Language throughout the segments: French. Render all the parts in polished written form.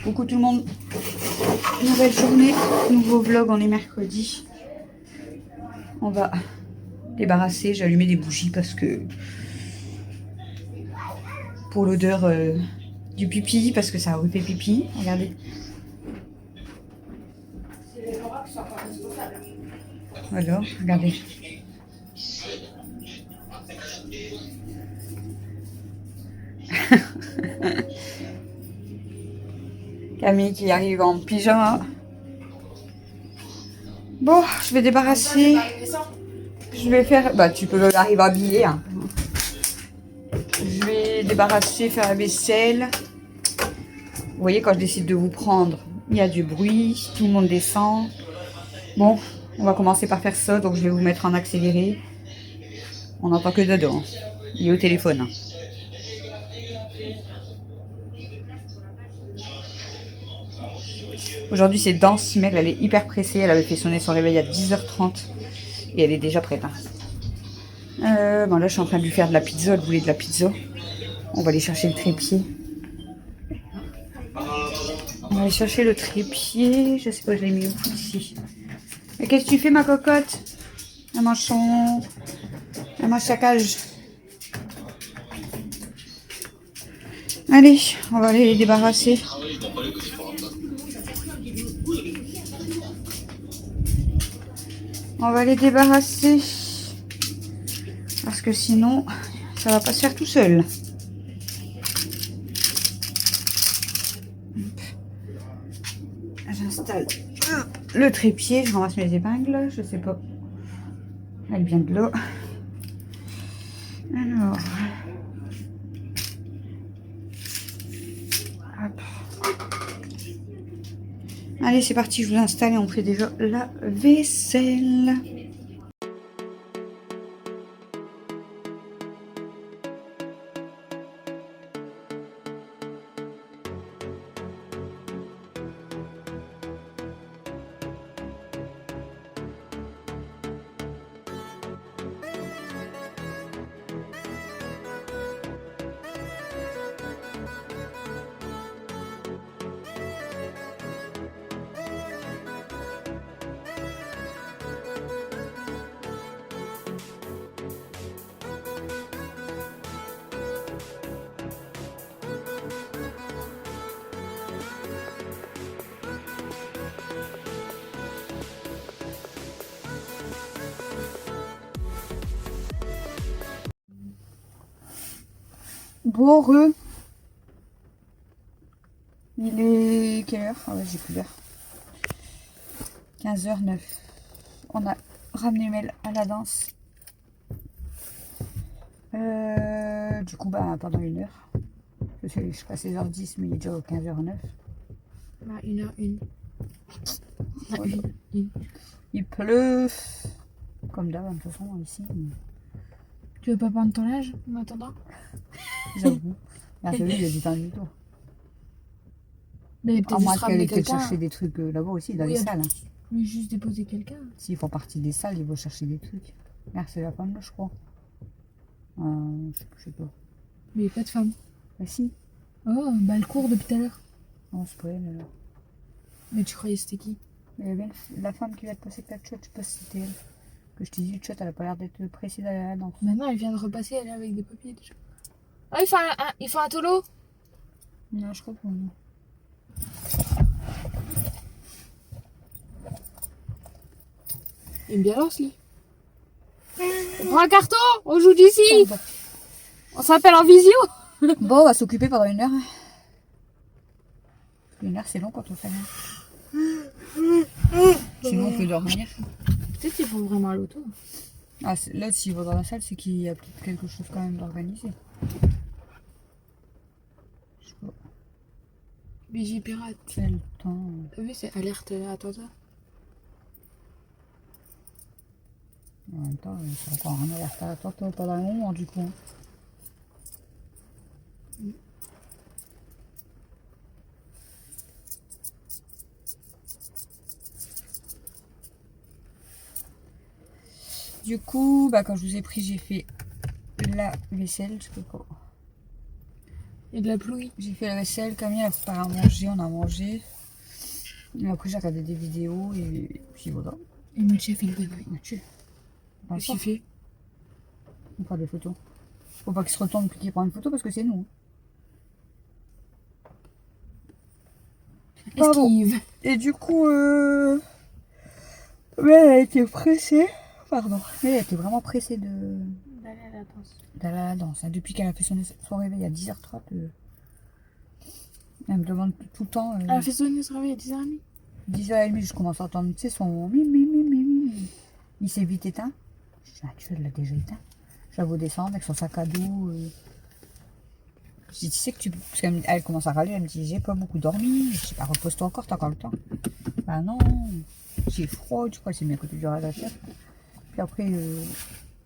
Coucou tout le monde, nouvelle journée, nouveau vlog, on est mercredi. On va débarrasser, j'ai allumé des bougies parce que pour l'odeur du pipi, parce que ça a refait pipi, regardez. Alors, regardez. Camille qui arrive en pyjama. Bon, je vais débarrasser. Je vais faire... Bah, tu peux arriver habillé. Hein. Je vais débarrasser, faire la vaisselle. Vous voyez, quand je décide de vous prendre, il y a du bruit. Tout le monde descend. Bon, on va commencer par faire ça. Donc, je vais vous mettre en accéléré. On n'entend que dedans. Il est au téléphone. Aujourd'hui, c'est Danse Mel. Elle est hyper pressée. Elle avait fait sonner son réveil à 10h30. Et elle est déjà prête. Hein. Bon, là, je suis en train de lui faire de la pizza. Elle voulait de la pizza. On va aller chercher le trépied. On va aller chercher le trépied. Je sais pas, je l'ai mis où ici. Et qu'est-ce que tu fais, ma cocotte? Elle mange son... Elle mange sa cage. Allez, on va aller les débarrasser. On va les débarrasser. Parce que sinon, ça va pas se faire tout seul. J'installe le trépied. Je ramasse mes épingles. Je sais pas. Elle vient de l'eau. Alors. Hop. Allez, c'est parti. Je vous installe et on fait déjà la vaisselle. Bon, il est quelle heure? Ah ouais, j'ai plus l'heure. 15h09. On a ramené Mel à la danse. Du coup, bah, pendant une heure. Je sais pas 16h10, mais il est déjà 15h09. Bah, 1h01. Voilà. Il pleut. Comme d'hab, de toute façon, ici. Tu veux pas prendre ton âge en attendant? J'avoue. Merci, il y a du temps du tout. Mais À peut-être moins juste qu'elle ramener ait peut-être quelqu'un. chercher des trucs là-bas aussi, dans Oui, les salles. Mais juste déposer quelqu'un. S'ils font partie des salles, ils vont chercher des trucs. Merde, c'est la femme là, je crois. Je sais pas. Mais il n'y a pas de femme. Bah si. Oh, bah elle court depuis tout à l'heure. Non, c'est pas elle alors. Mais tu croyais c'était qui? Mais bien, la femme qui va te passer avec la tchot, je sais pas si c'était elle. Que je t'ai dit, tchot, elle a pas l'air d'être pressée d'aller à la danse. Maintenant elle vient de repasser, elle est avec des papiers déjà. Ah, il fait un tolo? Non, je crois pas. Non. Il aime bien danse lui. On prend un carton, on joue d'ici. On s'appelle en visio. Bon, on va s'occuper pendant une heure. Une heure, c'est long quand on fait rien. Sinon, on peut dormir. Peut-être qu'il faut vraiment à l'auto. Ah, là, s'il va dans la salle, c'est qu'il y a peut-être quelque chose quand même d'organisé. Je sais pas. BJ Pirate. C'est le temps. T'as vu, c'est alerte attentat. En même temps, c'est encore un alerte à l'attentat pendant un moment, du coup. Du coup, bah, quand je vous ai pris, j'ai fait la vaisselle. Je peux pas. Et de la pluie. J'ai fait la vaisselle, Camille a préparé à manger, on a mangé. Et après, j'ai regardé des vidéos et puis voilà. Et Mathieu a fait une connerie. Mathieu. Qu'est-ce qu'il fait? On prend des photos. Faut pas qu'il se retourne puis qu'il prenne une photo parce que c'est nous. Esquive. Et du coup, mais elle a été pressée. Pardon. Mais elle a été vraiment pressée D'aller à la danse. d'aller à la danse. Hein. Depuis qu'elle a fait son réveil à 10h30, elle me demande tout le temps. Elle a fait sonner son réveil à 10h30. 10h30, je commence à entendre, tu sais, son mi. Il s'est vite éteint. Je dis, Mathieu, elle l'a déjà éteint. Je la vois descendre avec son sac à dos. Je dis, tu sais que tu. Parce qu'elle commence à râler, elle me dit, j'ai pas beaucoup dormi. Je dis, bah, repose-toi encore, t'as encore le temps. Bah non, j'ai froid, tu crois, c'est mis à côté du radiateur. Puis après,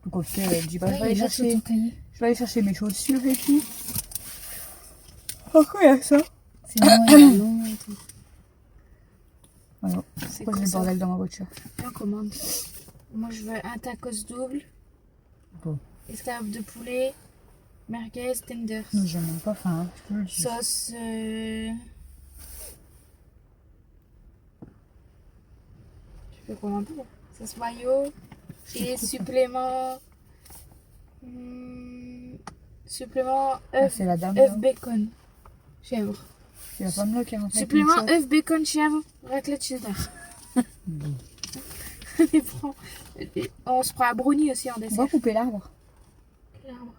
tout comme ça, elle me dit, bah, je vais aller chercher mes chaussures et tout. Pourquoi il y a ça? C'est bon, il est long et tout. Voilà. C'est Pose quoi le ça? bordel dans ma voiture. On commande. Moi, je veux un tacos double. Bon. Escalope de poulet. Merguez, tenders. Non, j'ai même pas faim, hein, je te le dis. Sauce. Je peux commander. Sauce mayo. Et supplément. Supplément Ah, œuf, c'est la dame. œuf là. bacon. Chèvre. C'est la femme là qui est rentrée. avec Supplément une chatte. œuf bacon chèvre. Raclette cheddar. Bon. On se prend un brownie aussi en On va dessert. couper l'arbre. L'arbre.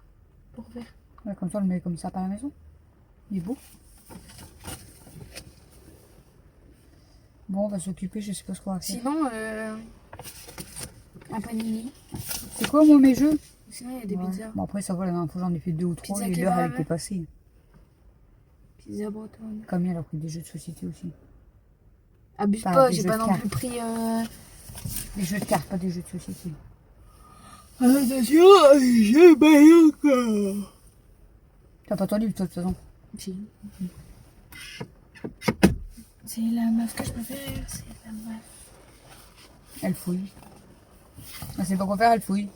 Pour faire. Ouais, comme ça, on le met comme ça par la maison. Il est beau. Bon, on va s'occuper, je sais pas ce qu'on va faire. Sinon, un panini. C'est quoi, moi, mes jeux? Sinon, il y a des Ouais. pizzas. Bon, après, ça va, la dernière fois, j'en ai fait 2 ou 3 Pizza et l'heure, elle kebab. était passée. Pizza bretonne. Camille, elle a pris des jeux de société aussi. Abuse Pas pas, des j'ai jeux pas de non cartes. plus pris. Des jeux de cartes, pas des jeux de société. Attention, j'ai pas encore. T'as pas ton livre, toi, de toute façon. Si. C'est la meuf que je préfère, c'est la meuf. Elle fouille. Elle sait pas quoi faire, elle fouille.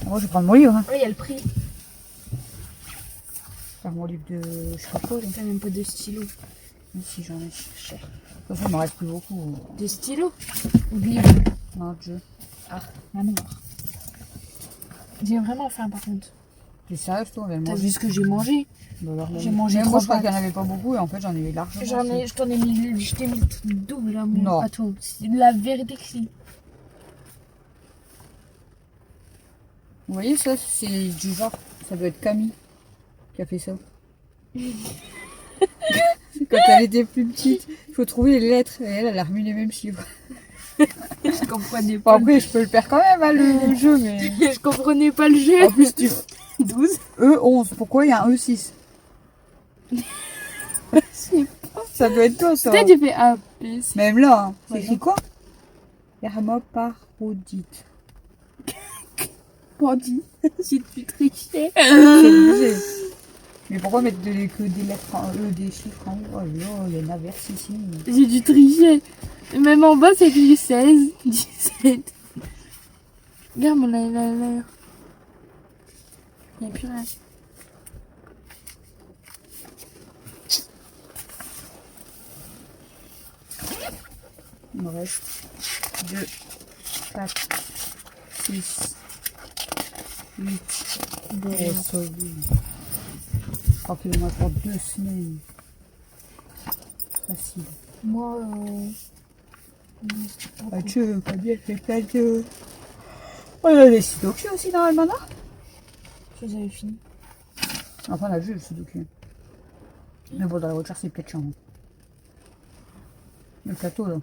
Moi, je vais prendre mon livre. Hein. Oui, il y a le prix. Faire mon livre de. Je sais pas quoi. Là. T'as même pas de stylo. Si, j'en ai cher. De toute façon, il me reste plus beaucoup. De stylo ou de livre? Non, de jeu. Ah, rien à voir. J'ai vraiment faim par contre. C'est sérieux, toi, on vient de T'as manger. vu ce que j'ai mangé? Bah, alors, J'ai mangé même trois moi, je crois qu'il pâtes. n'y en avait pas beaucoup et en fait, j'en ai eu largement. Je t'en ai mis, je t'ai mis le truc double à mon Non. plateau. C'est la vérité que si. Vous voyez, ça, c'est du genre. Ça doit être Camille qui a fait ça. C'est quand elle était plus petite. Il faut trouver les lettres et elle a remis les mêmes chiffres. Je comprenais Bon, après, je peux le faire quand même, hein, le jeu, mais. Je comprenais pas le jeu. En plus, tu. 12. E11. Pourquoi il y a un E6? Ça doit être toi, ça. Peut-être j'ai fait A, B, C. Même là, hein. C'est Ouais, écrit quoi? Hermoparodite. Bandit. J'ai pu tricher. C'est obligé. Mais pourquoi mettre que des lettres en E, des chiffres en haut? Oh là, il y a une averse ici. J'ai dû tricher. Même en bas, c'est écrit 16, 17. Regarde mon eyeliner. Il n'y a plus rien. Il me reste 2, 4, 6, 8. Oh, ça, oui. Je crois qu'il en a pour 2 semaines. Facile. Moi, Ah, tu veux pas bien fait plein de. Oh, il y a des sudoku aussi dans l'almanach. je les avais fini. Enfin, on a vu le sudoku. Mais bon, dans la voiture, c'est peut-être chiant. Le plateau, là.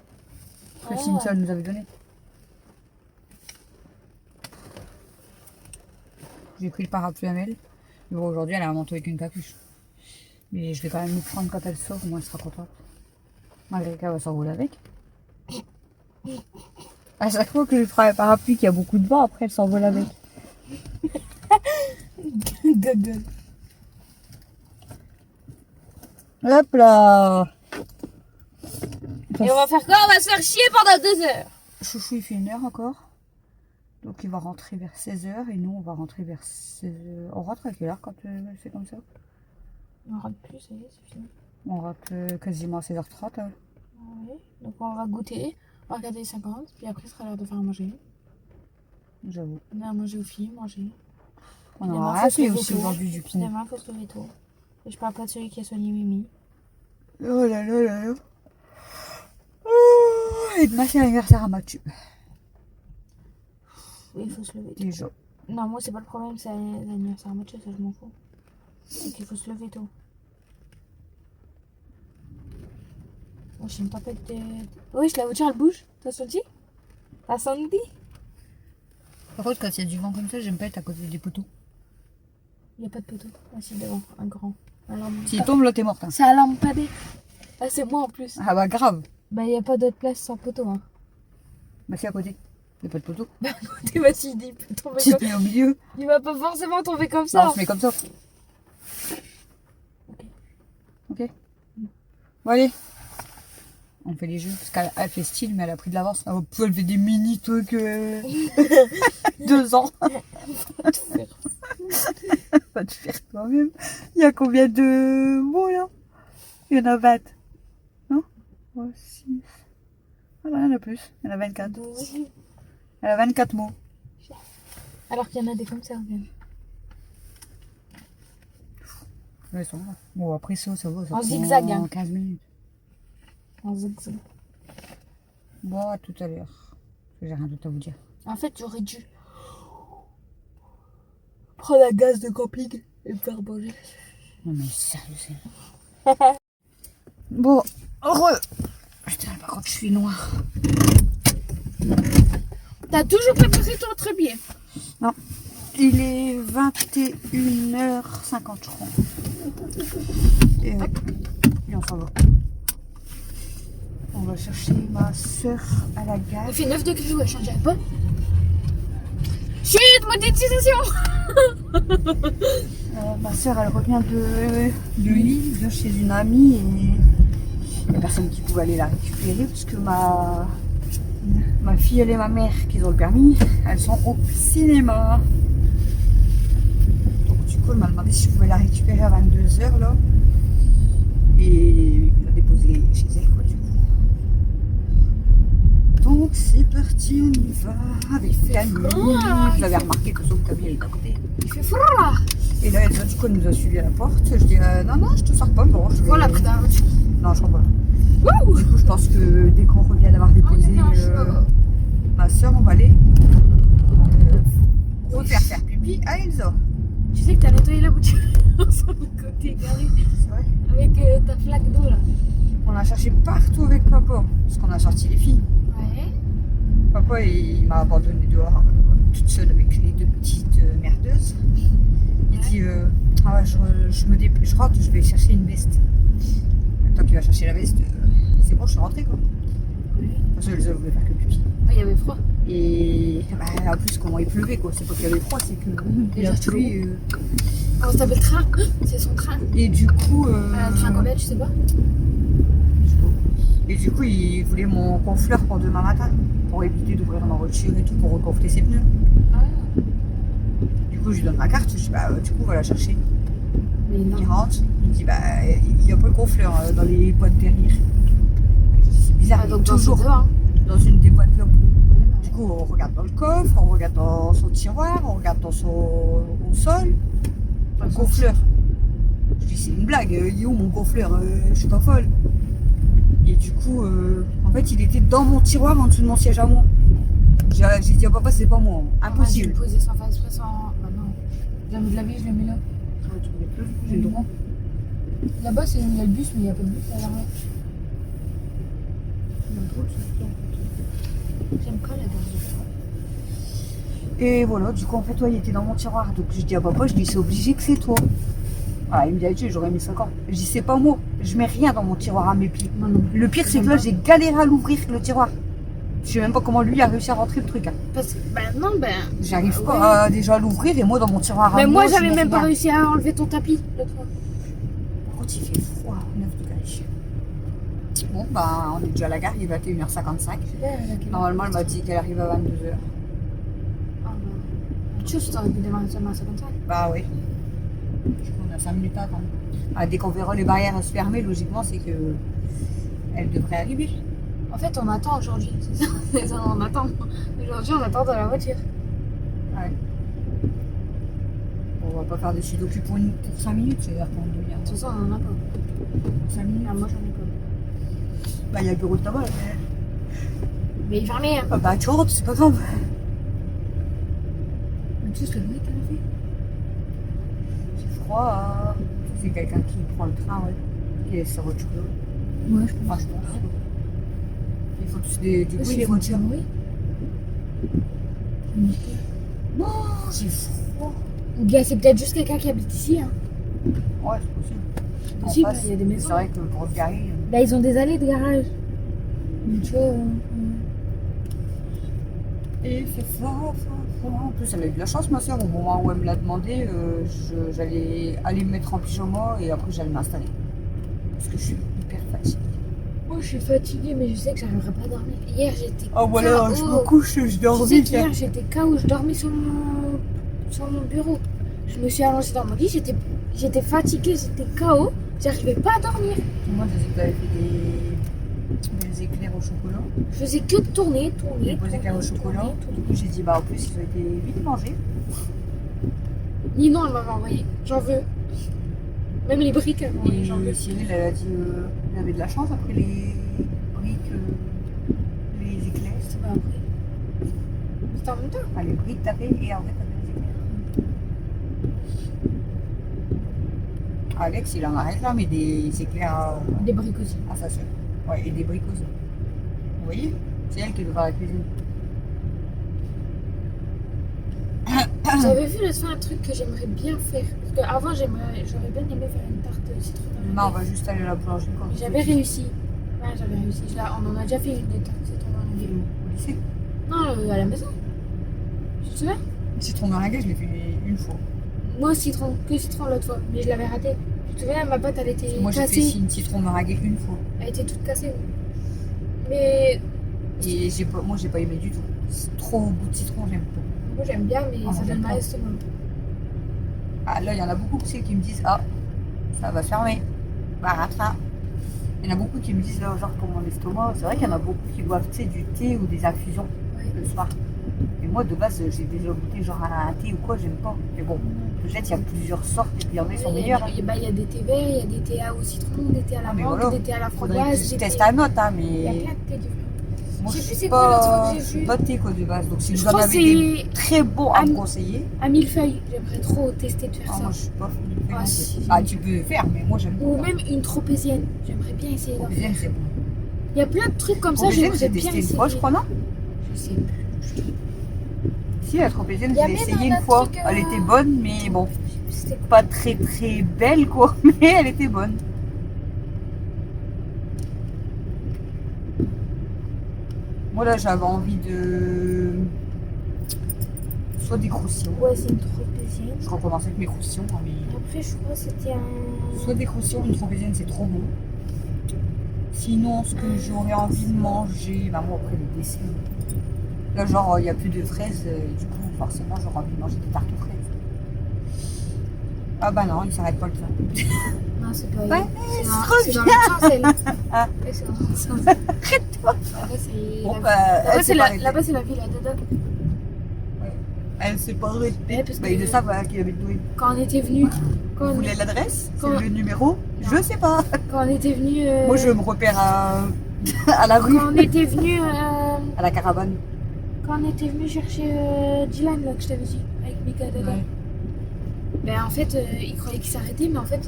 Que Oh. Cynthia nous avait donné. J'ai pris le parapluie à Mel. Mais bon, aujourd'hui, elle a un manteau avec une capuche. Mais je vais quand même le prendre quand elle sort, au moins elle sera contente. Malgré qu'elle va s'envoler avec. À chaque fois que je prends un parapluie qui a beaucoup de vent, après elle s'envole avec. Gogol. Hop là! Et on va faire quoi? On va se faire chier pendant 2 heures. Chouchou, il fait 1 heure encore. Donc il va rentrer vers 16h et nous on va rentrer vers 16h. On rentre à quelle heure quand c'est comme ça? On rate plus, ça y est, c'est fini. On rate quasiment à 16h30. Ah oui. Donc on va goûter, on va regarder les 50, puis après, ce sera l'heure de faire à manger. J'avoue. On a à manger aux filles, manger. On Demain, aura faut rien se fait lever aussi tôt. aujourd'hui du pied. Demain, faut se lever tôt. Et je parle pas de celui qui a soigné Mimi. Oh là là là là. Oh, et demain c'est l'anniversaire à Mathieu. Il faut se lever tôt. Déjà. Non, moi, c'est pas le problème, c'est l'anniversaire à Mathieu, ça je m'en fous. C'est qu'il faut se lever tôt. Moi, j'ai une tempête de. Oui, la voiture elle bouge. T'as senti? T'as senti? Par contre, quand il y a du vent comme ça, j'aime pas être à côté des poteaux. Il n'y a pas de poteau. Ah, si, devant, un grand. S'il tombe là, t'es morte. Hein. C'est un lampadaire. Ah, c'est moi en plus. Ah bah grave. Bah, il n'y a pas d'autre place sans poteau. Hein. Bah c'est à côté. Il n'y a pas de poteau. Tu vas s'il dit, il peut tomber Tu comme te mets au milieu. Il va pas forcément tomber comme Non, ça. on se met comme ça. Ok. Bon allez. On fait les jeux. Parce qu'elle fait style, mais elle a pris de l'avance. Elle fait des mini trucs. 2 ans. Va te faire toi-même. Il y a combien de mots là? Il y en a 20. Non? 3, 6. Ah bah, il y en a plus. Il y en a 24. Elle a 24 mots. Alors qu'il y en a des comme ça. Même. Ouais, ils sont là. Bon, après ça va. Ça En prend zigzag, hein. 15 minutes. En zigzag. Bon, à tout à l'heure. J'ai rien d'autre à vous dire. En fait, j'aurais dû prendre la gaz de camping et me faire manger. Non mais sérieux, c'est... Bon, heureux. Putain, par contre, je suis noire. T'as toujours préparé ton trépied? Non. Il est 21h50, je crois. Et on s'en va. On va chercher ma soeur à la gare. Il fait 9 degrés, ouais, change pas. Chut, monétisation. Ma soeur, elle revient de Lille, de chez une amie, et il n'y a personne qui pouvait aller la récupérer parce que ma fille elle et ma mère qui ont le permis, elles sont au cinéma. Donc du coup, elle m'a demandé si je pouvais la récupérer à 22h là. Et la déposer chez elle quoi du coup. Donc c'est parti, on y va avec Fanny. Vous avez remarqué que son camion est à côté. Il fait froid. Et là, du coup, elle nous a suivi à la porte. Je dis non, non, je te sors pas. Bon, je vais... Voilà, après dans la voiture. Non, je crois pas. Du coup, je pense que dès qu'on revient d'avoir déposé ma soeur, on va aller refaire faire pipi à Elsa. Tu sais que t'as nettoyé la voiture sur le côté garé C'est vrai. avec ta flaque d'eau là. On a cherché partout avec papa, parce qu'on a sorti les filles. Ouais. Papa, il m'a abandonné dehors, toute seule avec les 2 petites merdeuses. Il dit ah ouais, je me dépêche, je rentre, je vais chercher une veste. Toi qui vas chercher la veste, c'est bon, je suis rentrée quoi. Parce que Elsa voulait faire que pipi. Ah, il y avait froid. Et bah, en plus, comment il pleuvait quoi, c'est pas qu'il y avait froid, c'est que Déjà, la pluie. Comment ça s'appelle le train? C'est son train. Et du coup. Un train combien, tu sais pas? Et du coup, il voulait mon gonfleur pour demain matin, pour éviter d'ouvrir ma voiture et tout, pour regonfler ses pneus. Ah. Du coup, je lui donne ma carte, je dis bah, du coup, on va la chercher. Mais non. Il rentre, il dit bah, il n'y a pas le gonfleur dans les boîtes derrière. C'est bizarre, Ah, il est donc toujours hein. dans une des boîtes là. Du coup, on regarde dans le coffre, on regarde dans son tiroir, on regarde dans au sol. Le gonfleur. Je dis c'est une blague, il est où mon gonfleur? Je suis pas folle. Et du coup, en fait, il était dans mon tiroir en dessous de mon siège à moi. J'ai dit à papa, c'est pas moi, impossible. Je vais le poser sans faire exprès, sans. Bah non. J'ai mis de la vie, je le mets là. J'ai le droit. Là-bas, il y a le bus, mais il n'y a pas de bus là-bas. J'aime pas la gare de froid. Et voilà, du coup, en fait, toi, il était dans mon tiroir. Donc, je dis à papa, je dis, c'est obligé que c'est toi. Ah, il me dit, ah, j'aurais mis 5 ans. Je dis, c'est pas moi. Je mets rien dans mon tiroir à mes pieds. Non, non. Le pire, c'est que là, j'ai galéré à l'ouvrir, le tiroir. Je sais même pas comment lui a réussi à rentrer le truc. Hein. Parce que, ben non, ben. J'arrive pas à, déjà à l'ouvrir et moi, dans mon tiroir à Mais moi, je j'avais mets même pas rien. réussi à enlever ton tapis l'autre fois. Par contre, il fait froid, 9 degrés. Bon, bah, on est déjà à la gare, il est 21h55. Normalement, elle m'a dit qu'elle arrive à 22h. Ah, bah. Tu sais, t'aurais pu démarrer seulement à 55. Bah oui. Du coup, on a 5 minutes à attendre. Ah, dès qu'on verra les barrières se fermer, logiquement, c'est que elle devrait arriver. En fait, on attend aujourd'hui. C'est ça, c'est ça, on attend. Aujourd'hui, on attend dans la voiture. Ouais. On va pas faire des sudoku pour 5 minutes, c'est-à-dire pour une De demi-heure. toute façon, on en a pas. 5 minutes. Ah, moi, j'en ai pas. Bah, il y a le bureau de tabac. Mais il est fermé, hein. Ah, bah, tu rentres, c'est pas grave. Mais tu sais ce que le mec, elle a fait? C'est froid. C'est quelqu'un qui prend le train, ouais. Qui laisse sa voiture là. Ouais, je Enfin, pense. je pense. Il faut tous des Oui, bruits, les les voitures. oui. Non, c'est froid. Ou bien c'est peut-être juste quelqu'un qui habite ici, hein. Ouais, c'est possible. En Possible, face, il y a des maisons. C'est vrai que pour se garer. Là, ils ont des allées de garage. Mais tu vois, Et c'est froid, froid, froid. En plus, elle a eu de la chance, ma soeur. Au moment où elle me l'a demandé, j'allais aller me mettre en pyjama et après, j'allais m'installer. Parce que je suis hyper fatiguée. moi, je suis fatiguée, mais je sais que j'arriverai pas à dormir. Hier, j'étais Oh, voilà, KO. je me couche, je Tu sais dormis. qu'hier, j'étais KO, je dormais sur mon bureau. Je me suis allongée dans mon lit, j'étais fatiguée, j'étais KO. J'arrivais pas à dormir. Moi, je sais que tu avais fait des éclairs au chocolat. Je faisais que de tourner. Des beaux éclairs au chocolat. Du coup, j'ai dit, bah, en plus, ils ont été vite mangés. Ninon, elle m'avait envoyé. J'en veux. Même les briques, elle m'a envoyé. J'en veux. Et Cyril, elle a dit, il avait de la chance après les briques, les éclairs. C'est pas après. C'était en même temps. Ah, les briques, t'avais et après, t'avais les éclairs. Alex, il en a réclamé des éclairs Des briques aussi. à sa soeur. Ouais, et des briques aussi. Vous voyez? C'est elle qui doit faire la cuisine. Vous avez vu, là, c'est un truc que j'aimerais bien faire. Parce qu'avant, j'aurais bien aimé faire une tarte citron. Demain, on va juste aller à la boulangerie. Mais j'avais réussi. Ouais, j'avais réussi. On en a déjà fait une des tartes citron meringuées. Au lycée. Non, à la maison. Tu te souviens? Citron meringue, je l'ai fait une fois. Moi, que citron l'autre fois. Mais je l'avais raté. Tu te souviens, ma pâte, elle était Moi, j'ai fait cassée. une citron meringue une fois. Elle était toute cassée. Mais Et moi, j'ai pas aimé du tout. C'est trop au goût de citron, j'aime pas. moi, j'aime bien, mais Ah, ça j'aime donne pas. mal à l'estomac. Ah, là, il y en a beaucoup qui me disent, ah, ça va fermer. Bah, rattrape. Il y en a beaucoup qui me disent, là, genre, pour mon estomac. C'est vrai qu'il y en a beaucoup qui boivent, tu sais, du thé ou des infusions Ouais. le soir. Et moi, de base, j'ai déjà goûté, genre, un thé ou quoi, j'aime pas. Mais bon, peut-être il y a plusieurs sortes et puis il y en a qui sont meilleurs. Il y a des thés verts, il y a des thés au citron, des thés à la Ah, mais menthe, voilà. des thés à la Faudrait que framboise. je des teste thés- un autre, hein, Il y a mais plein de thés différents. moi, Je sais je plus suis c'est quoi l'autre pas, que j'ai je suis vu. pas thé, quoi, de base. Donc, si Je vous en crois que avez des c'est très bons à me Am- conseiller, à millefeuille. J'aimerais trop tester de faire ah, ça. moi, je suis pas fan de Ah, non plus. si. Ah, tu peux faire, mais moi, j'aime pas. Ou même une tropézienne. J'aimerais bien essayer d'en Tropézienne, faire. c'est bon. Il y a plein de trucs comme ça, Tropézienne, j'aimerais j'ai bien testé essayer. une fois, je crois, non? Je sais plus. Si, la tropézienne, Il y a je l'ai même essayé un une fois. truc, Elle était bonne, mais bon, C'était quoi? pas très très belle, quoi. Mais elle était bonne. Moi, là, j'avais envie de. Soit des croustillons. Ouais, c'est une tropézienne. Je recommence avec mes croustillons, hein, mais. Après, je crois que c'était un. Soit des croustillons, une tropézienne, c'est trop bon. Sinon, ce que j'aurais envie de manger, bah moi après le dessert. Là, genre, il n'y a plus de fraises, du coup, forcément, j'aurais envie de manger des tartes aux fraises. Ah bah non, il s'arrête pas le train. Non, c'est pas Ouais, c'est je dans reviens. l'autre sens, elle. Ah. Ouais, c'est dans l'autre sens. Arrête-toi. Là-bas, c'est Bon, la- bah, là-bas, elle c'est s'est pas la... arrêtée. là-bas, c'est la ville à Dada. Elle s'est pas arrêtée. Ouais, parce Bah, que- ils le savent hein, qu'il habite Douai. Quand on était venu, Vous voulez l'adresse? quand- C'est le numéro? Je sais pas. quand on était venu, Moi, je me repère à la rue, quand on était venu, à la caravane. quand on était venu chercher Dylan là que je t'avais dit avec Mika et Dada. Ouais. Ben en fait, il croyait qu'il s'arrêtait, mais en fait,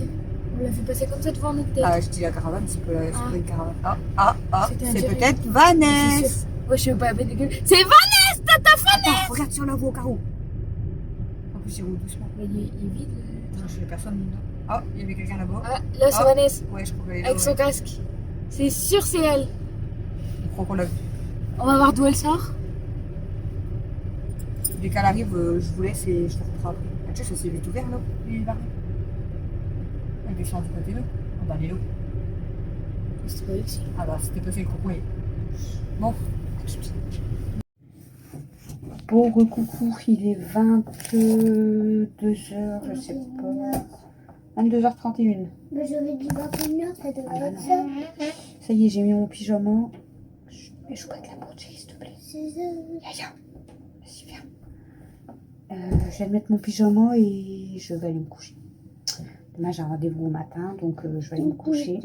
on l'a vu passer comme ça devant notre tête. Ah, je dis la caravane, c'est pas une caravane. Ah, C'était un c'est direct. peut-être C'est Vanessa. sûr. Ouais, je sais pas, ben dégueu. C'est Vanessa, tata Fanny. Attends, regarde sur la voie au carreau. En plus, il roule doucement. Mais il est vide. Non, je fais personne dedans. Ah, il y avait quelqu'un là-bas. Ah, là, c'est Ah. Vanessa, Ouais, je crois qu'elle est là. avec son Ouais. casque. C'est sûr, c'est elle. Je crois qu'on l'a vu. On va voir d'où elle sort. Dès qu'elle arrive, je vous laisse et je te reprends après. Ah, tu sais, ça s'est vite ouvert là. Il va. Elle descend du côté là. Ah bah, elle est là. C'était pas ici. Ah bah, c'était passé le crocodile. Bon, à tout de suite. Bon, coucou, il est 22h, je sais pas. 22h31. Mais je vais dire 21h, ça devrait être ça. Ça y est, j'ai mis mon pyjama. Mais je pas de la porte, chérie, s'il te plaît. C'est ça. Yaya, vas-y, viens. Je vais mettre mon pyjama et je vais aller me coucher. Demain, j'ai un rendez-vous au matin, donc je vais aller me coucher.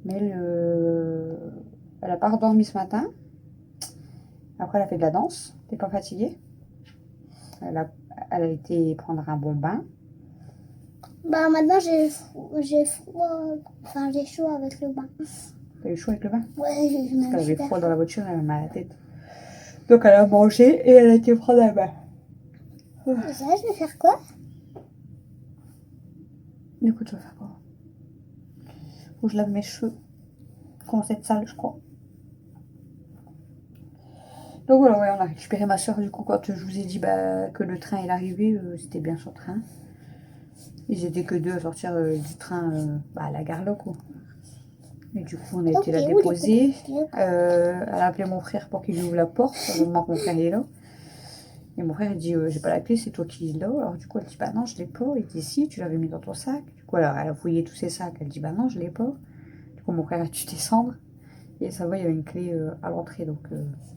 Mais elle a pas redormi ce matin. Après, elle a fait de la danse. T'es pas fatiguée? Elle a été prendre un bon bain. Bah maintenant j'ai froid, enfin j'ai chaud avec le bain. T'as eu chaud avec le bain? Ouais, j'ai Parce qu'elle avait super froid dans la voiture, elle avait mal à la tête. Donc elle a mangé et elle a été prendre un bain. Et ça, je vais faire quoi? Écoute, je vais faire quoi? Faut que je lave mes cheveux. Ils commencent à être sales, je crois. Donc voilà, ouais, on a récupéré ma soeur du coup quand je vous ai dit que le train est arrivé, c'était bien sur le train. Ils étaient que deux à sortir du train à la gare là, quoi. Et du coup, on a été la déposer. Elle a appelé mon frère pour qu'il lui ouvre la porte. Heureusement que mon frère est là. Et mon frère il dit j'ai pas la clé, c'est toi qui l'as. Alors du coup, elle dit bah non, je l'ai pas. Il dit si, tu l'avais mis dans ton sac. Du coup, alors, elle a fouillé tous ses sacs. Elle dit bah non, je l'ai pas. Du coup, mon frère a dû descendre. Et ça va, il y avait une clé à l'entrée, donc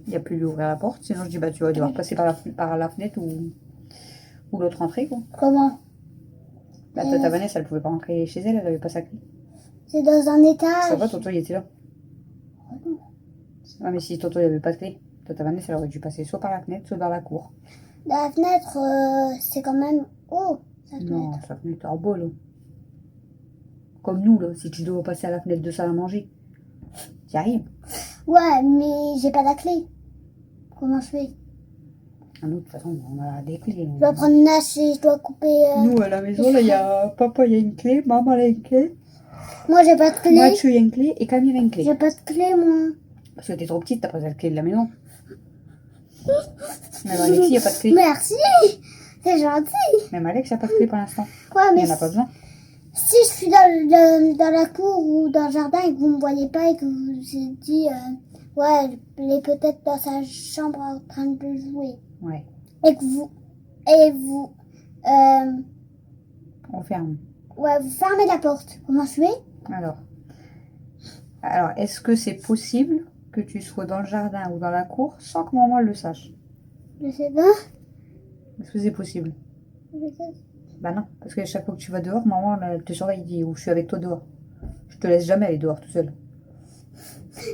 il n'y a plus à lui ouvrir la porte. Sinon, je dis bah tu vas devoir passer par la fenêtre ou l'autre entrée, quoi. Comment? Bah tata Vanessa, elle pouvait pas rentrer chez elle, elle avait pas sa clé. C'est dans un étage. Ça va, tonton, il était là. Ouais, mais si tonton, il avait pas de clé, tata Vanessa, elle aurait dû passer soit par la fenêtre, soit dans la cour. La fenêtre, c'est quand même haut. Non, sa fenêtre est en bas, là. Comme nous, là, si tu dois passer à la fenêtre de salle à manger, t'y arrives. Ouais, mais j'ai pas la clé. Comment je fais? Ah, nous, de toute façon, on a des clés. Je dois prendre une hache et je dois couper. Nous, à la maison, là, il y a papa, il y a une clé, maman, elle a une clé. Moi, j'ai pas de clé. Mathieu, il y a une clé et Camille, il a une clé. J'ai pas de clé, moi. Parce que t'es trop petite, t'as pas la clé de la maison. Même Alexis, il n'y a pas de clé. Merci, c'est gentil. Même Alex, il n'y a pas de clé pour l'instant. Ouais, mais Il n'y en a pas besoin. si je suis dans la cour ou dans le jardin et que vous me voyez pas et que vous vous dit, ouais, elle est peut-être dans sa chambre en train de jouer. Ouais. Et que vous, On ferme. ouais, vous fermez la porte. Comment je fais? Alors, est-ce que c'est possible que tu sois dans le jardin ou dans la cour sans que maman le sache? Je sais pas. Est-ce que c'est possible? Je sais. Bah non, parce que chaque fois que tu vas dehors, maman elle te surveille, dit où je suis avec toi dehors. Je te laisse jamais aller dehors tout seul.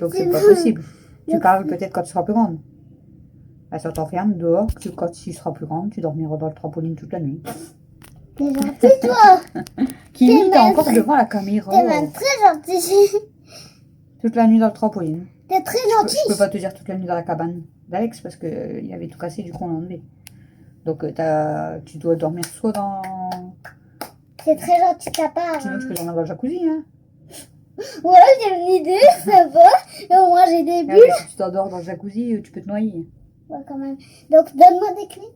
Donc c'est pas possible. Tu parles peut-être quand tu seras plus grande. Bah, ça t'enferme dehors, que quand tu seras plus grande, tu dormiras dans le trampoline toute la nuit. T'es gentil, toi. Kimi, t'es même encore très- devant la caméra. T'es même très gentil. Toute la nuit dans le trampoline. T'es très gentil. Je peux pas te dire toute la nuit dans la cabane d'Alex parce que il avait tout cassé, du coup on l'a enlevé. Donc tu dois dormir soit dans... C'est très gentil de ta part. Sinon tu peux dormir dans le jacuzzi, hein. Ouais, j'ai une idée, ça va. Et au moins, j'ai des Ah bulles. ouais, si tu t'endors dans le jacuzzi, tu peux te noyer. Ouais, quand même. Donc, donne-moi des clés.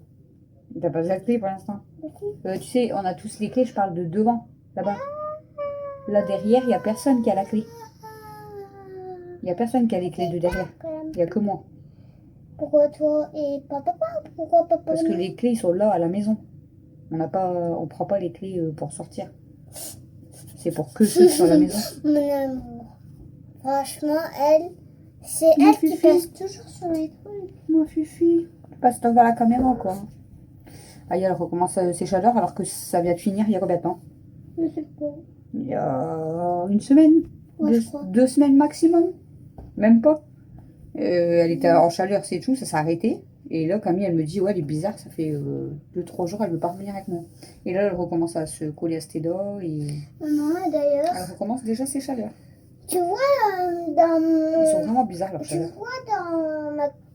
T'as pas de clé pour l'instant. Tu sais, on a tous les clés, je parle de devant, là-bas. Là derrière, il n'y a personne qui a la clé. Il n'y a personne qui a les clés de derrière. Il n'y a que moi. Pourquoi toi et papa? Pourquoi papa? Parce que les clés sont là à la maison. On prend pas les clés pour sortir. C'est pour que ceux qui sont à la maison. Mon amour. Franchement, c'est Mon elle qui fifi. passe toujours sur les trucs. Moi, Fifi. Passe devant la caméra, quoi. Aïe, elle recommence ses chaleurs alors que ça vient de finir il y a combien de temps? Je sais pas. Il y a une semaine. Ouais, je crois. 2 semaines maximum. Même pas. Elle était en chaleur, c'est tout, ça s'est arrêté. Et là, Camille, elle me dit, ouais, elle est bizarre, ça fait 2-3 jours, elle veut pas revenir avec moi. Et là, elle recommence à se coller à Stéda et Maman, d'ailleurs, elle recommence déjà ses chaleurs. tu vois, Ils sont vraiment bizarres, leurs tu chaleurs. vois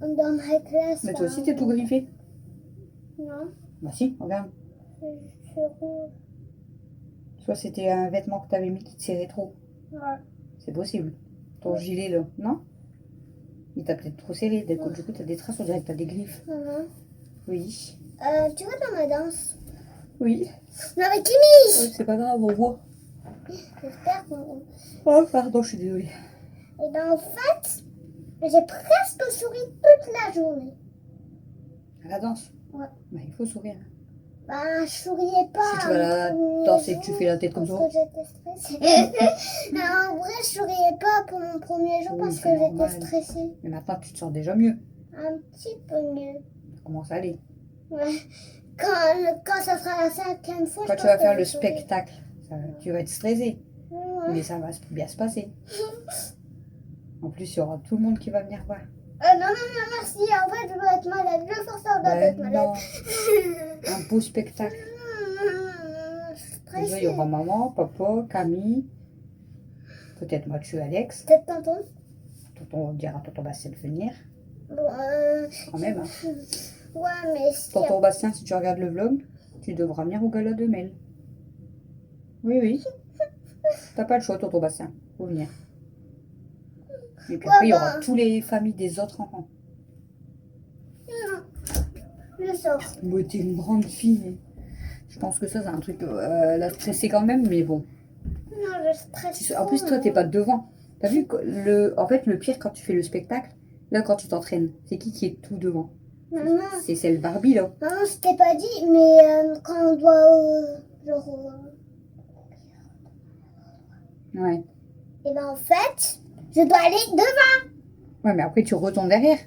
dans ma classe. Mais toi aussi, t'es tout griffé. Non, Bah si, regarde. c'est rouge. Soit c'était un vêtement que t'avais mis qui te serrait trop. Ouais. C'est possible. Ton gilet, là, non? Il t'a peut-être trop serré. Du coup, t'as des traces, on dirait que t'as des griffes. Maman, Oui. tu vois dans ma danse. Oui. Non, mais Kimi! C'est pas grave, on voit. J'espère qu'on. Oh, pardon, je suis désolée. Et ben en fait, j'ai presque souri toute la journée. À la danse. Ouais. Bah, il faut sourire. Bah, je souriais pas. Si tu vas là, danser, que tu fais la tête comme ça. Parce que j'étais stressée. Non, en vrai, je souriais pas pour mon premier jour Oui, parce que c'est j'étais normal. stressée. Mais maintenant, tu te sens déjà mieux. Un petit peu mieux. Ça commence à aller. Ouais. Quand ça sera la 5e fois, Quand je tu vas pense faire que le je vais sourire. spectacle, tu vas être stressé. Ouais. Mais ça va bien se passer. En plus, il y aura tout le monde qui va venir voir. Non, merci. En fait, je dois être malade. Je force à Ben être malade. non, un beau spectacle. Déjà, il y aura maman, papa, Camille, peut-être Mathieu, Alex. Peut-être tonton. Tonton, on dira à tonton Bastien de venir. Bon, Quand même. Hein. ouais, mais si. Tonton Bastien, si tu regardes le vlog, tu devras venir au gala de Mel. Oui, oui. T'as pas le choix, tonton Bastien. Faut venir. Et puis après, il y aura toutes les familles des autres enfants. Non, je sors. Mais t'es une grande fille. Je pense que ça, c'est un truc la stresser quand même, mais bon. Non, je stresse. En plus, toi, t'es pas devant. T'as vu en fait, le pire quand tu fais le spectacle, là, quand tu t'entraînes, c'est qui est tout devant? Maman. C'est celle Barbie, là. Maman, je t'ai pas dit, mais quand on doit. Genre. Ouais. Et ben en fait, je dois aller devant. Ouais, mais après, tu retournes derrière.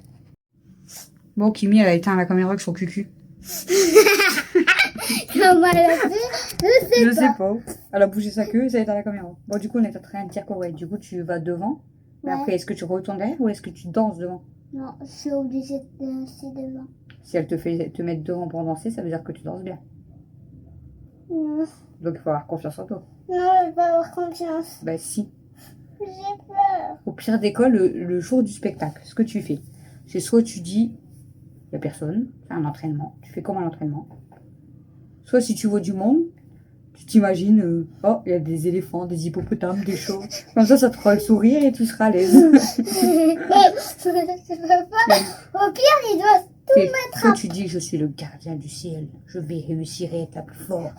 Bon, Kimi, elle a éteint la caméra avec son cucu. Comment elle a fait? Je sais pas. Elle a bougé sa queue et ça a éteint la caméra. Bon, du coup, on est en train de dire quoi? Ouais, du coup, tu vas devant. Mais Ouais. après, est-ce que tu retournes derrière ou est-ce que tu danses devant? Non, je suis obligée de danser devant. Si elle te fait te mettre devant pour danser, ça veut dire que tu danses bien. Non. Donc, il faut avoir confiance en toi. Non, je vais pas avoir confiance. Bah, si. J'ai peur. Au pire des cas, le jour du spectacle, ce que tu fais, c'est soit tu dis, il n'y a personne, c'est un entraînement, tu fais comme un entraînement. Soit si tu vois du monde, tu t'imagines, oh, il y a des éléphants, des hippopotames, des chauves. Comme ça te fera le sourire et tu seras à l'aise. Je peux pas. Au pire, il doit tout mettre Soit tu dis, je suis le gardien du ciel, je vais réussir à être la plus forte.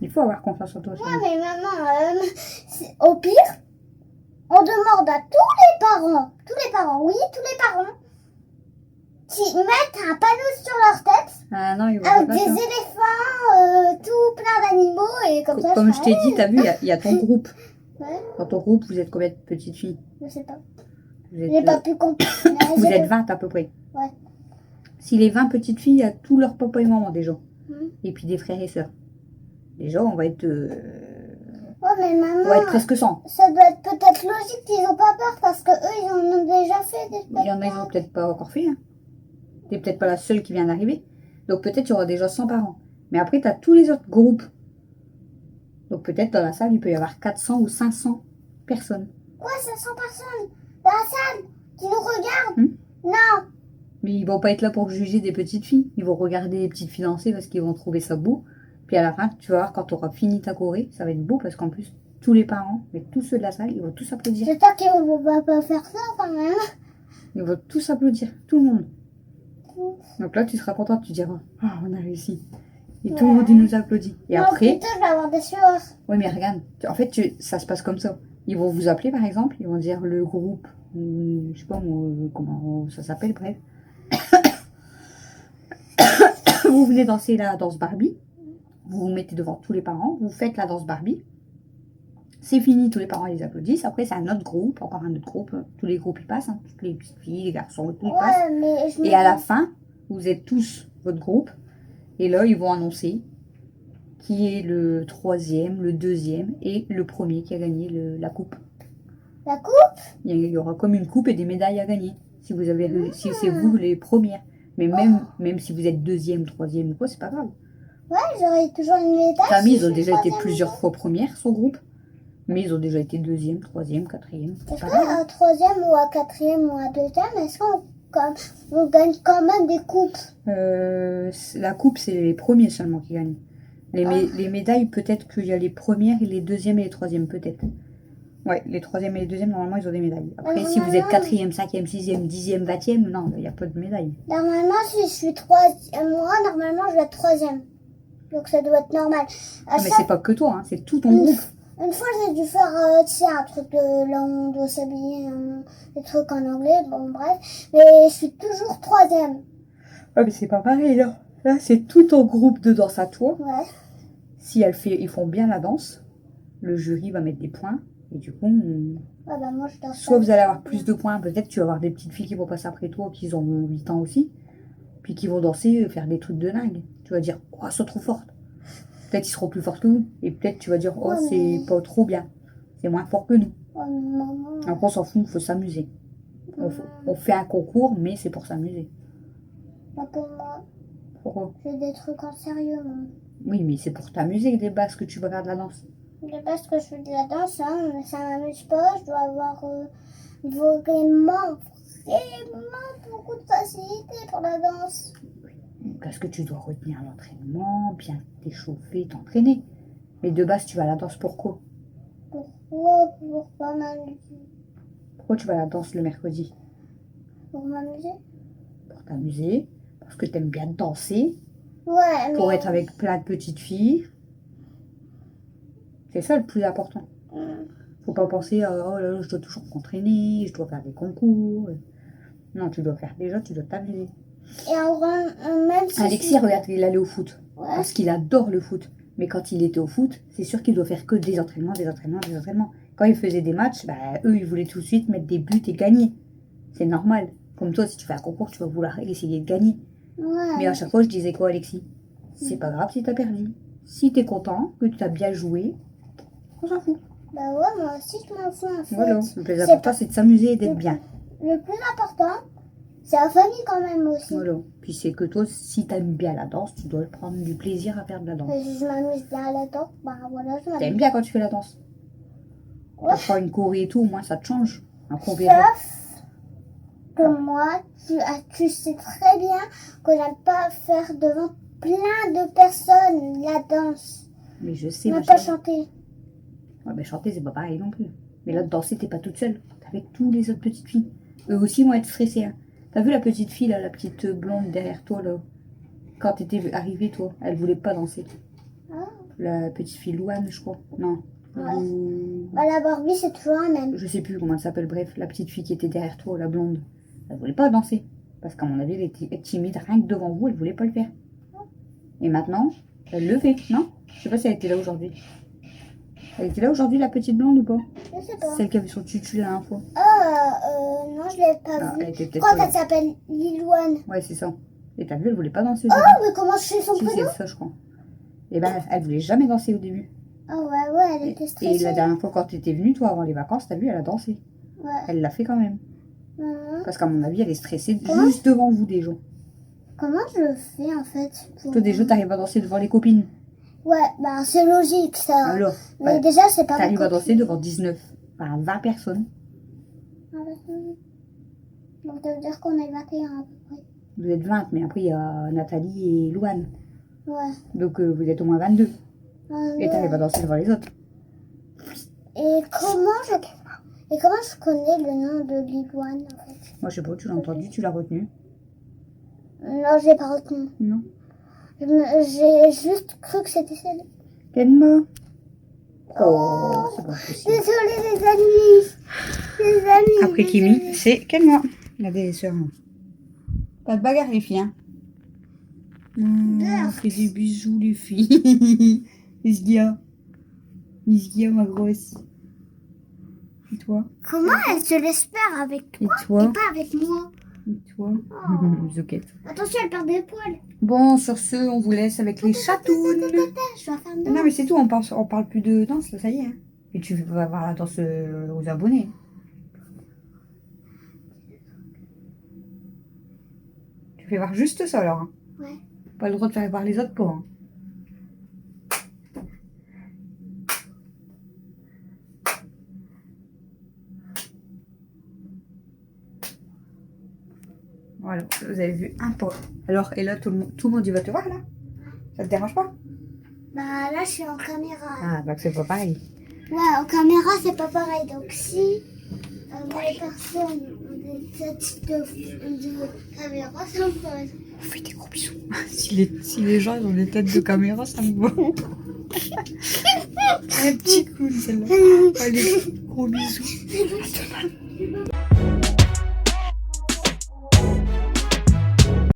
Il faut avoir confiance en toi. Ouais, mais maman, au pire, on demande à tous les parents, oui, tous les parents, qui mettent un panneau sur leur tête Ah non, il avec pas des ça. éléphants, tout plein d'animaux et comme ça. Comme je t'ai dit, t'as vu, il y a ton groupe. Ouais, Dans ton groupe, vous êtes combien de petites filles? je sais pas. Vous êtes, J'ai pas pu comprendre. vous êtes 20 à peu près. Ouais. Si les 20 petites filles, il y a tous leurs papa et maman déjà. Mhm. Et puis des frères et sœurs. Déjà, on va être, Ouais, mais maman, on va être presque 100. ça doit être peut-être logique qu'ils ont pas peur parce que eux, ils en ont déjà fait des Il y en a, ils n'ont peut-être pas encore fait. Hein. T'es peut-être pas la seule qui vient d'arriver. Donc peut-être il y aura déjà 100 parents. Mais après, tu as tous les autres groupes. Donc peut-être dans la salle, il peut y avoir 400 ou 500 personnes. Quoi, 500 personnes dans la salle qui nous regardent? Non. Mais ils vont pas être là pour juger des petites filles. Ils vont regarder les petites filles danser parce qu'ils vont trouver ça beau. Puis à la fin, tu vas voir, quand tu auras fini ta choré, ça va être beau parce qu'en plus, tous les parents, mais tous ceux de la salle, ils vont tous applaudir. J'espère qu'ils ne vont pas faire ça quand même. Ils vont tous applaudir, tout le monde. Donc là, tu seras contente, tu diras, oh, on a réussi. Et tout le monde, il nous applaudit. Et non, après, putain, je vais avoir des sueurs. oui, mais regarde, en fait, ça se passe comme ça. Ils vont vous appeler, par exemple, ils vont dire le groupe, je sais pas comment ça s'appelle, bref. Vous venez danser la danse Barbie. Vous vous mettez devant tous les parents, vous faites la danse Barbie. C'est fini, tous les parents les applaudissent. Après, c'est un autre groupe, encore un autre groupe. Tous les groupes, ils passent. Hein. Toutes les petites filles, les garçons, tous ils passent. Mais Et à la fin, vous êtes tous votre groupe. Et là, ils vont annoncer qui est le 3e, le 2e et le premier qui a gagné la coupe. La coupe? Il y aura comme une coupe et des médailles à gagner. Si vous avez si c'est vous les premières. Mais même si vous êtes 2e, 3e ou quoi, c'est pas grave. Ouais, j'aurais toujours une médaille. Camille, ils ont déjà été plusieurs fois première, son groupe. Mais ils ont déjà été 2e, 3e, 4e. Est-ce qu'à 3e ou à 4e ou à 2e, est-ce qu'on gagne quand même des coupes? La coupe, c'est les premiers seulement qui gagnent. Les médailles, peut-être qu'il y a les premières et les 2e et les 3e, peut-être. Ouais, les 3e et les 2e, normalement, ils ont des médailles. Après, si vous êtes 4e, 5e, 6e, 10e, 20e, non, il n'y a pas de médaille. Normalement, si je suis 3e, moi, normalement, je vais être 3e. Donc, ça doit être normal. Mais c'est pas que toi, hein, c'est tout ton groupe. Une fois, j'ai dû faire, tu sais, un truc de là où on doit s'habiller, des trucs en anglais, bon, bref. Mais je suis toujours 3e. Ah, mais c'est pas pareil, là. Là, c'est tout en groupe de danse à toi. Ouais. Si ils font bien la danse, le jury va mettre des points. Et du coup, Ouais, bah moi je danse soit pas. vous allez avoir plus de points, peut-être tu vas avoir des petites filles qui vont passer après toi, qui ont 8 ans aussi, puis qui vont danser, faire des trucs de dingue. Tu vas dire, oh, elles sont trop fortes. Peut-être ils seront plus forts que vous. Et peut-être tu vas dire, oh, Ouais, c'est mais- pas trop bien. C'est moins fort que nous. Ouais, mais maman. Après, on s'en fout, il faut s'amuser. On fait un concours, mais c'est pour s'amuser. Pas pour moi. Pourquoi? J'ai des trucs en sérieux, maman. Oui, mais c'est pour t'amuser des bases que tu regardes la danse. C'est parce que je fais de la danse, hein, mais ça m'amuse pas. Je dois avoir vraiment beaucoup de facilité pour la danse. Parce que tu dois retenir l'entraînement, bien t'échauffer, t'entraîner. Mais de base, tu vas à la danse pourquoi? Pourquoi? Pour pas m'amuser. Pourquoi tu vas à la danse le mercredi? Pour m'amuser? Pour t'amuser, parce que t'aimes bien danser, Ouais, pour mais... être avec plein de petites filles. C'est ça le plus important. Faut pas penser à oh là là, je dois toujours m'entraîner, je dois faire des concours. Non, tu dois t'amuser. Et en grand, même si... Alexis, regarde, il allait au foot. Ouais. Parce qu'il adore le foot. Mais quand il était au foot, c'est sûr qu'il doit faire que des entraînements, des entraînements, des entraînements. Quand il faisait des matchs, bah, eux, ils voulaient tout de suite mettre des buts et gagner. C'est normal. Comme toi, si tu fais un concours, tu vas vouloir essayer de gagner. Ouais. Mais à chaque fois, je disais quoi, Alexis? C'est pas grave si t'as perdu. Si t'es content, que tu as bien joué, on s'en fout. Bah ouais, moi aussi je m'en fous en fait. Voilà. Le plus C'est important, pas- c'est de s'amuser et d'être bien. Le plus important, c'est la famille quand même aussi. Voilà. Puis c'est que toi, si t'aimes bien la danse, tu dois prendre du plaisir à faire de la danse. Et si je m'amuse bien à la danse, bah voilà, je T'aimes m'amuse. bien quand tu fais la danse. Ouais. Tu prends une choré et tout, au moins ça te change. Après, on verra. Sauf que moi, tu sais très bien que j'aime pas faire devant plein de personnes la danse. Mais je sais, Même ma pas chérie. chanter. Ouais, mais chanter, c'est pas pareil non plus. Mais là, danser, t'es pas toute seule. T'es avec tous les autres petites filles. Eux aussi vont être stressés. Hein. T'as vu la petite fille, là, la petite blonde derrière toi, là? Quand t'étais arrivée, toi, elle voulait pas danser. Ah. La petite fille Louane, je crois. Non. Ouais. Lou- Bah la Barbie, c'est toujours la même. Je sais plus comment elle s'appelle. Bref, la petite fille qui était derrière toi, la blonde. Elle voulait pas danser. Parce qu'à mon avis, elle était timide. Rien que devant vous, elle voulait pas le faire. Et maintenant, elle le fait, non? Je sais pas si elle était là aujourd'hui. Elle était là aujourd'hui, la petite blonde ou pas? Je sais pas. Celle qui avait son tutu la dernière fois. Non, je l'ai pas Ah, vue. elle était Je peut-être crois pas qu'elle là. s'appelle Lilouane. Ouais, c'est ça. Et t'as vu, elle voulait pas danser au Oh, début. mais comment je sais son Si, prénom? c'est ça, je crois. Et ben, elle voulait jamais danser au début. Oh ouais, elle était Et stressée. la dernière fois, quand t'étais venue, toi, avant les vacances, t'as vu, elle a dansé. Ouais. Elle l'a fait quand même. Mhm. Parce qu'à mon avis, elle est stressée Comment juste devant vous, des gens. Comment je le fais en fait pour... Toi, déjà, t'arrives à danser devant les copines. Ouais, bah c'est logique ça. Alors, Mais bah, déjà, c'est pas t'arrives à beaucoup. danser devant 19, enfin 20 personnes. Donc ça veut dire qu'on est 21 à peu près. Vous êtes 20, mais après, il y a Nathalie et Louane. Ouais. Donc, vous êtes au moins 22. Et t'arrives à danser devant les autres. Et comment je connais le nom de Lilouane en fait? Moi, je sais pas, tu l'as entendu, tu l'as retenu. Non, je l'ai pas retenu. Non. J'ai juste cru que c'était celle. Kenma. Oh, c'est pas possible. Désolée les amis. Les amis. Après Kimi, c'est Kenma. La belle-sœur. Pas de bagarre, les filles. Hein. On fait des bisous, les filles. Isgia. Isgia, ma grosse. Et toi? Comment elle se laisse faire avec Et toi toi? et pas avec moi? Et toi? Zoquette. Attention, elle perd des poils. Bon, sur ce, on vous laisse avec les chatounes. Je dois faire une Non, mais c'est tout, on parle plus de danse, là, ça y est. Hein. Et tu vas voir la danse aux abonnés. Tu fais voir juste ça, alors. Hein. Ouais. Pas le droit de faire voir les autres pas. Hein. Voilà, vous avez vu un pas. Alors, et là, tout le monde, il va te voir, là? Ça te dérange pas? Bah là, je suis en caméra. Ah, donc c'est pas pareil. Ouais, en caméra, c'est pas pareil. Donc si les personnes ont des types de caméra, ça me pose. On fait des gros bisous. si les gens ils ont des têtes de caméra, ça me va. Un petit coup, celle-là. Allez, gros bisous. À demain.